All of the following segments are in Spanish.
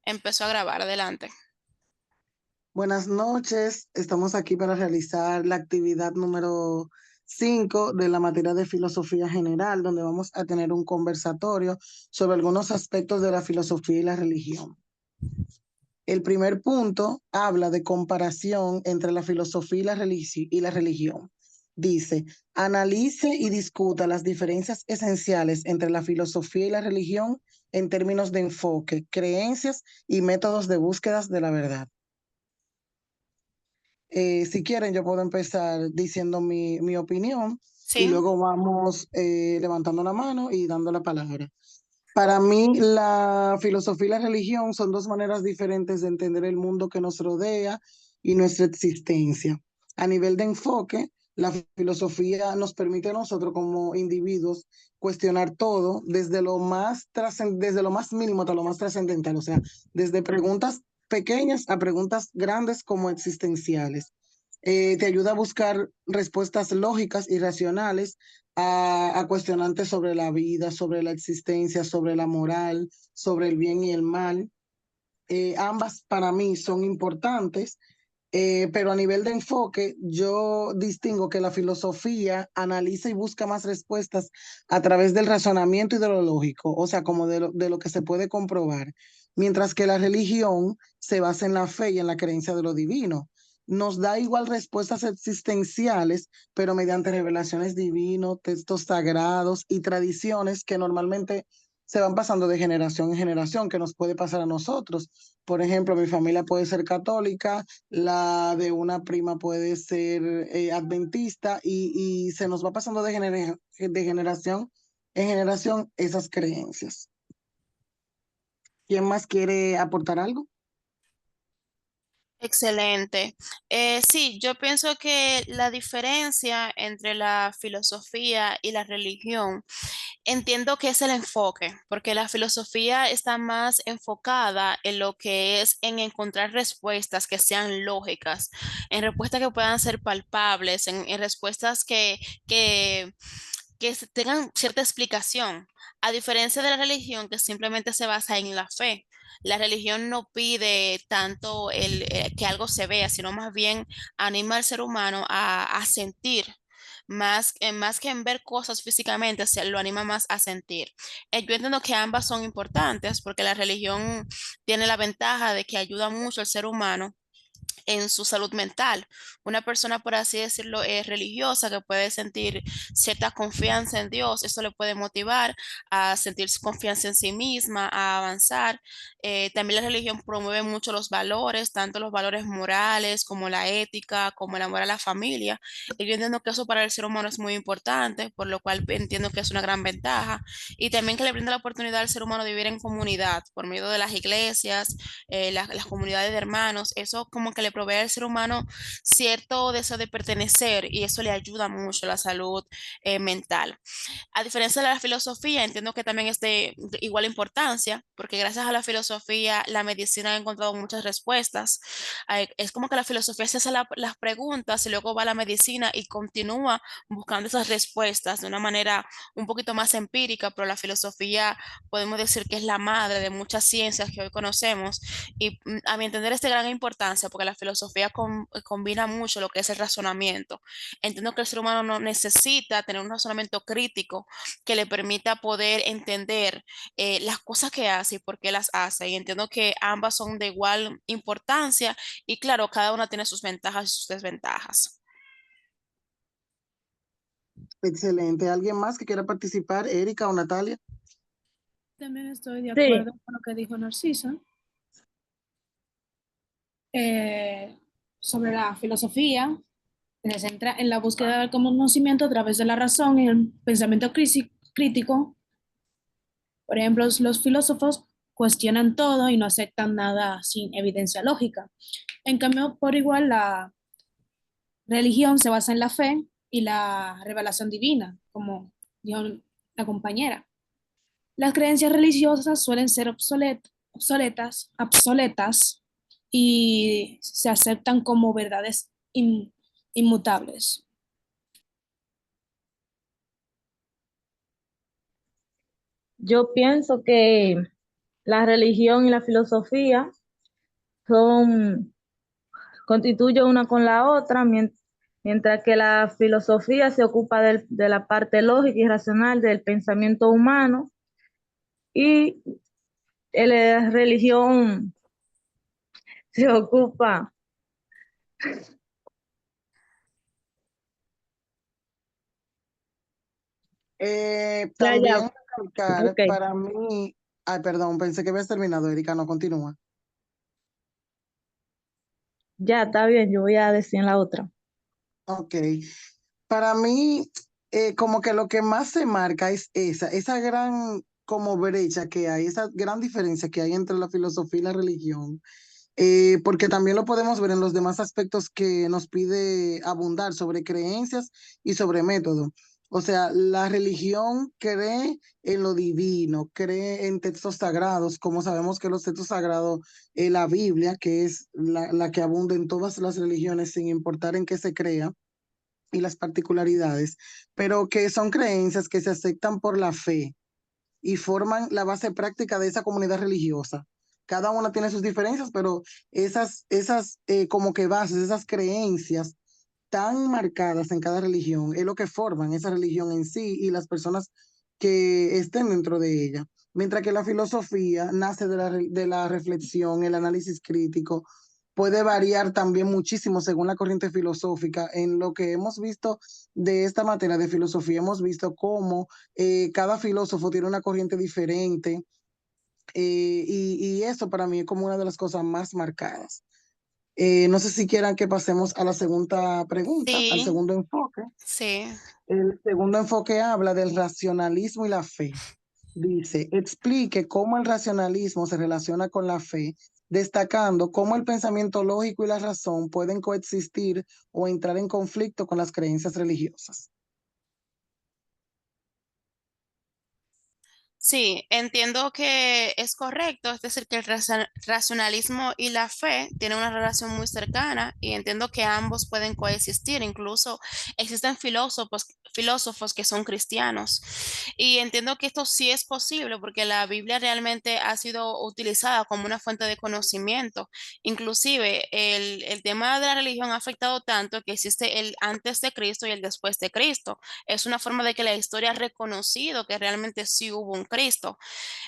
Empezó a grabar, adelante. Buenas noches, estamos aquí para realizar la actividad número 5 de la materia de filosofía general, donde vamos a tener un conversatorio sobre algunos aspectos de la filosofía y la religión. El primer punto habla de comparación entre la filosofía y la religión. Dice, analice y discuta las diferencias esenciales entre la filosofía y la religión en términos de enfoque, creencias y métodos de búsquedas de la verdad. Si quieren, yo puedo empezar diciendo mi opinión y Sí, luego vamos levantando la mano y dando la palabra. Para mí, la filosofía y la religión son dos maneras diferentes de entender el mundo que nos rodea y nuestra existencia. A nivel de enfoque, la filosofía nos permite a nosotros como individuos cuestionar todo desde lo más mínimo hasta lo más trascendental, o sea, desde preguntas pequeñas a preguntas grandes como existenciales. Te ayuda a buscar respuestas lógicas y racionales a cuestionantes sobre la vida, sobre la existencia, sobre la moral, sobre el bien y el mal. Ambas para mí son importantes, pero a nivel de enfoque, yo distingo que la filosofía analiza y busca más respuestas a través del razonamiento y de lo lógico, o sea, como de lo que se puede comprobar, mientras que la religión se basa en la fe y en la creencia de lo divino. Nos da igual respuestas existenciales, pero mediante revelaciones divinas, textos sagrados y tradiciones que normalmente se van pasando de generación en generación, que nos puede pasar a nosotros. Por ejemplo, mi familia puede ser católica, la de una prima puede ser adventista y se nos va pasando de generación en generación esas creencias. ¿Quién más quiere aportar algo? excelente. Sí, yo pienso que la diferencia entre la filosofía y la religión, entiendo que es el enfoque, porque la filosofía está más enfocada en lo que es en encontrar respuestas que sean lógicas, en respuestas que puedan ser palpables, en respuestas que tengan cierta explicación, a diferencia de la religión que simplemente se basa en la fe. La religión no pide tanto que algo se vea, sino más bien anima al ser humano a sentir. Más que en ver cosas físicamente, se lo anima más a sentir. Yo entiendo que ambas son importantes porque la religión tiene la ventaja de que ayuda mucho al ser humano en su salud mental. Una persona, por así decirlo, religiosa que puede sentir cierta confianza en Dios, eso le puede motivar a sentir confianza en sí misma, a avanzar. También la religión promueve mucho los valores, tanto los valores morales como la ética, como el amor a la familia. Y yo entiendo que eso para el ser humano es muy importante, por lo cual entiendo que es una gran ventaja. Y también que le brinda la oportunidad al ser humano de vivir en comunidad por medio de las iglesias, las comunidades de hermanos, eso como que le provee al ser humano cierto deseo de pertenecer y eso le ayuda mucho a la salud mental. A diferencia de la filosofía, entiendo que también es de igual importancia, porque gracias a la filosofía la medicina ha encontrado muchas respuestas. Es como que la filosofía se hace las preguntas y luego va a la medicina y continúa buscando esas respuestas de una manera un poquito más empírica, pero la filosofía podemos decir que es la madre de muchas ciencias que hoy conocemos y a mi entender es de gran importancia porque la filosofía combina mucho lo que es el razonamiento. Entiendo que el ser humano no necesita tener un razonamiento crítico que le permita poder entender las cosas que hace y por qué las hace. Y entiendo que ambas son de igual importancia y claro, cada una tiene sus ventajas y sus desventajas. Excelente. ¿Alguien más que quiera participar? ¿Erika o Natalia? También estoy de Sí, acuerdo con lo que dijo Narcisa sobre la filosofía, que se centra en la búsqueda del conocimiento a través de la razón y el pensamiento crítico. Por ejemplo, los filósofos cuestionan todo y no aceptan nada sin evidencia lógica. En cambio, por igual, la religión se basa en la fe y la revelación divina, como dijo la compañera. Las creencias religiosas suelen ser obsoletas y se aceptan como verdades inmutables. yo pienso que la religión y la filosofía son, constituyen una con la otra, mientras que la filosofía se ocupa de la parte lógica y racional del pensamiento humano y la religión se ocupa. Ya, También ya, recalcar, ok. para mí, ay, perdón, pensé que habías terminado, Erika, no continúa. Ya, está bien, yo voy a decir en la otra. Ok, para mí, como que lo que más se marca es esa gran como brecha que hay, esa gran diferencia que hay entre la filosofía y la religión, porque también lo podemos ver en los demás aspectos que nos pide abundar sobre creencias y sobre método. O sea, la religión cree en lo divino, cree en textos sagrados, como sabemos que los textos sagrados, la Biblia, que es la que abunda en todas las religiones, sin importar en qué se crea y las particularidades, pero que son creencias que se aceptan por la fe y forman la base práctica de esa comunidad religiosa. Cada una tiene sus diferencias, pero esas como que bases, esas creencias tan marcadas en cada religión, es lo que forman esa religión en sí y las personas que estén dentro de ella. Mientras que la filosofía nace de la reflexión, el análisis crítico, puede variar también muchísimo según la corriente filosófica. En lo que hemos visto de esta materia de filosofía, hemos visto cómo cada filósofo tiene una corriente diferente, y eso para mí es como una de las cosas más marcadas. No sé si quieran que pasemos a la segunda pregunta, al Sí, segundo enfoque. sí. El segundo enfoque habla del racionalismo y la fe. Dice, explique cómo el racionalismo se relaciona con la fe, destacando cómo el pensamiento lógico y la razón pueden coexistir o entrar en conflicto con las creencias religiosas. Sí, entiendo que es correcto, es decir, que el racionalismo y la fe tienen una relación muy cercana y entiendo que ambos pueden coexistir, incluso existen filósofos que son cristianos y entiendo que esto sí es posible porque la Biblia realmente ha sido utilizada como una fuente de conocimiento, inclusive el tema de la religión ha afectado tanto que existe el antes de Cristo y el después de Cristo. Es una forma de que la historia ha reconocido que realmente sí hubo un Cristo.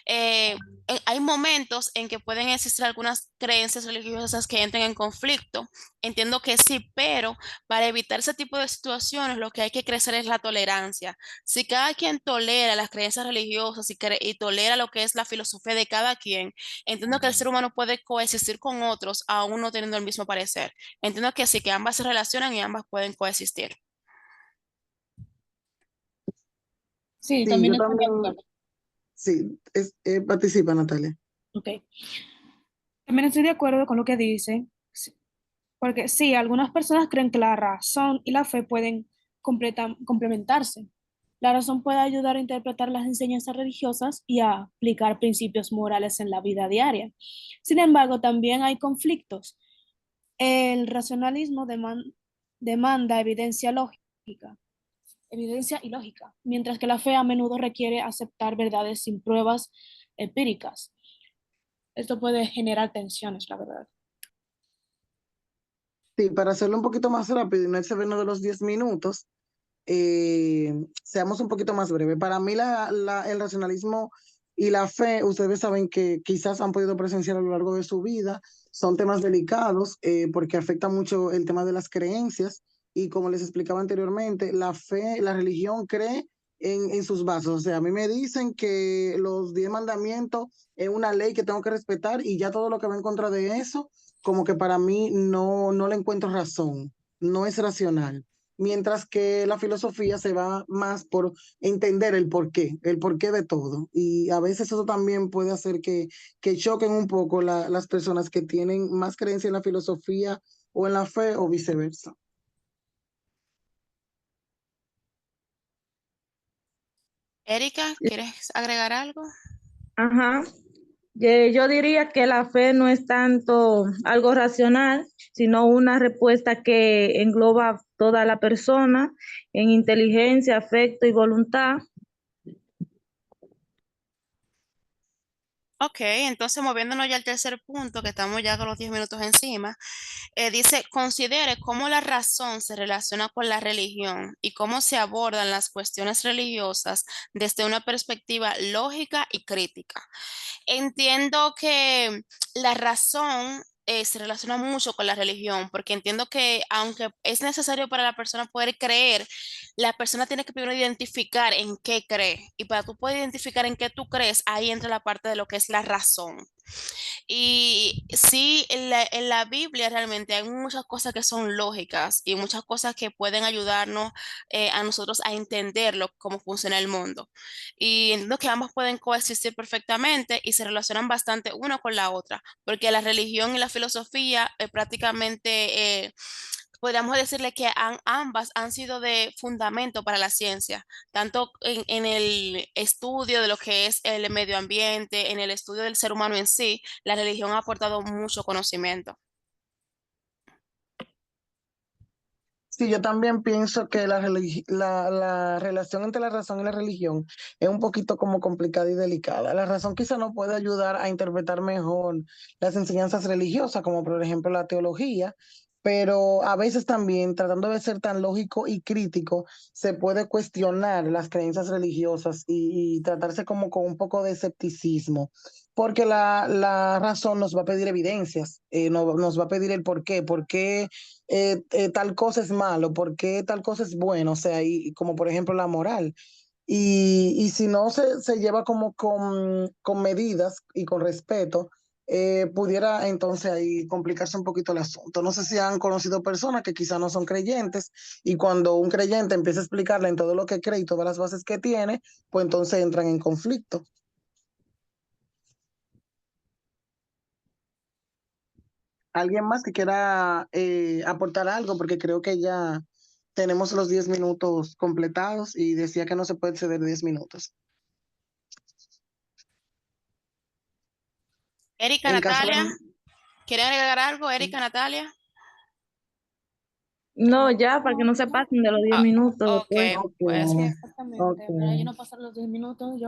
Eh, Hay momentos en que pueden existir algunas creencias religiosas que entren en conflicto. Entiendo que sí, pero para evitar ese tipo de situaciones lo que hay que crecer es la tolerancia. Si cada quien tolera las creencias religiosas y tolera lo que es la filosofía de cada quien, entiendo que el ser humano puede coexistir con otros aún no teniendo el mismo parecer. Entiendo que sí, que ambas se relacionan y ambas pueden coexistir. Sí, Sí, también yo estoy de también, acuerdo. sí, participa Natalia. Ok. También estoy de acuerdo con lo que dice, sí, porque sí, algunas personas creen que la razón y la fe pueden complementarse. La razón puede ayudar a interpretar las enseñanzas religiosas y a aplicar principios morales en la vida diaria. Sin embargo, también hay conflictos. El racionalismo demanda evidencia y lógica, mientras que la fe a menudo requiere aceptar verdades sin pruebas empíricas. Esto puede generar tensiones, la verdad. Sí, para hacerlo un poquito más rápido y no excedernos de los 10 minutos, seamos un poquito más breve. Para mí el racionalismo y la fe, ustedes saben que quizás han podido presenciar a lo largo de su vida, son temas delicados, porque afectan mucho el tema de las creencias y como les explicaba anteriormente, la fe, la religión cree en sus bases. O sea, a mí me dicen que los 10 mandamientos es una ley que tengo que respetar y ya todo lo que va en contra de eso, como que para mí no le encuentro razón, no es racional, mientras que la filosofía se va más por entender el porqué de todo. Y a veces eso también puede hacer que choquen un poco las personas que tienen más creencia en la filosofía o en la fe o viceversa. Erika, ¿quieres agregar algo? Ajá. Yo diría que la fe no es tanto algo racional, sino una respuesta que engloba toda la persona en inteligencia, afecto y voluntad. Ok, entonces moviéndonos ya al tercer punto, que estamos ya con los 10 minutos encima, dice, considere cómo la razón se relaciona con la religión y cómo se abordan las cuestiones religiosas desde una perspectiva lógica y crítica. Entiendo que la razón se relaciona mucho con la religión, porque entiendo que aunque es necesario para la persona poder creer, la persona tiene que primero identificar en qué cree. Y para tú poder identificar en qué tú crees, ahí entra la parte de lo que es la razón. Y sí, en la Biblia realmente hay muchas cosas que son lógicas y muchas cosas que pueden ayudarnos a nosotros a entenderlo, cómo funciona el mundo. Y entiendo que ambas pueden coexistir perfectamente y se relacionan bastante una con la otra, porque la religión y la filosofía prácticamente podríamos decirle que ambas han sido de fundamento para la ciencia, tanto en el estudio de lo que es el medio ambiente, en el estudio del ser humano en sí, la religión ha aportado mucho conocimiento. Sí, yo también pienso que la relación entre la razón y la religión es un poquito como complicada y delicada. La razón quizá nos puede ayudar a interpretar mejor las enseñanzas religiosas, como por ejemplo la teología, pero a veces también, tratando de ser tan lógico y crítico, se puede cuestionar las creencias religiosas y tratarse como con un poco de escepticismo. Porque la razón nos va a pedir evidencias, nos va a pedir el por qué tal cosa es malo, por qué tal cosa es bueno, o sea, y como por ejemplo la moral. Y si no se lleva como con medidas y con respeto, pudiera entonces ahí complicarse un poquito el asunto. No sé si han conocido personas que quizás no son creyentes y cuando un creyente empieza a explicarle en todo lo que cree y todas las bases que tiene, pues entonces entran en conflicto. ¿Alguien más que quiera aportar algo? Porque creo que ya tenemos los 10 minutos completados y decía que no se puede exceder 10 minutos. Erika, En caso de... Natalia, ¿quieren agregar algo? Erika, Natalia. No, ya, para que no se pasen de los 10 Ah, minutos ok, después. Ok, pues Sí, ok. exactamente. Para yo no pasar los 10 minutos, yo